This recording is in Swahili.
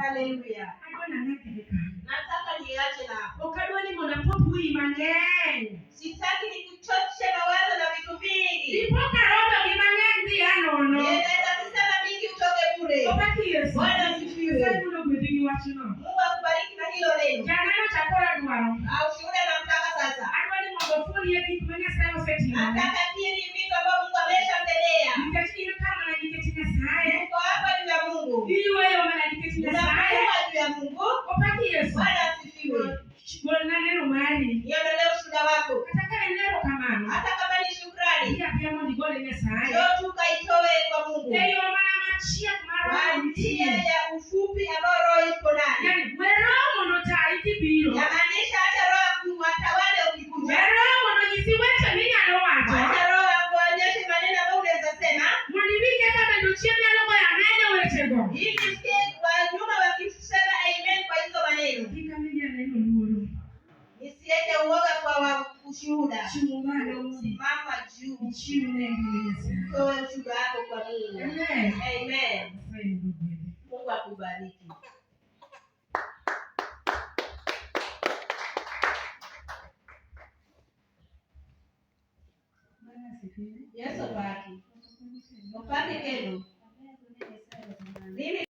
Hallelujah. Nataka niache na. Ukadwani mwana popu imangeni. Sitaki nikuchoshe mawazo na vitu vingi. Ipoka roho imangeni dia nono. Naweza kusema mingi utoke bure. Obaki Yesu. Bwana asifiwe. Sasa kuna mwedini wachino. Mungu akubariki na hilo neno. Jana chakula duaro. Au shuhuda namtaka sasa. Adwani mwagofuni yeki kumenya sayo seti. Nataka kiri vitu ambavyo Mungu ameshamtendea. Nikachini kama na niketina saye. Uko hapa juu ya Mungu. Hiyo hiyo maana niketina saye. Unakuwa juu ya Mungu. Obaki Yesu. Bwana asifiwe. Bwana neno mahali. Niondolee ushuhuda wako. Nataka neno kama. Hata kama ni shukrani. Pia pia mwana gole ni saye. Ndio tukaitoe kwa Mungu. Hiyo maana machia mara njia ya ufupi ambao roho iko ndani. Yaani weromo no taiti biro. Yamaanisha hata roho kuwatawale ukikuja. Weromo no nisiweche mimi alowacho. Hata roho kuonyesha maneno ambayo unaweza sema. Mwanibike kama nduchia nyalogo ya mene wechego. Hivi sikie kwa nyuma wakisema amen kwa hizo maneno. Kika mimi neno nuru. Nisiende uoga kwa ushuhuda. Simama juu. Chini Yesu. Toa ushuhuda wako kwa Mungu. Amen. Amen. Mungu akubariki. Yesu baki. Upate kendo. Mimi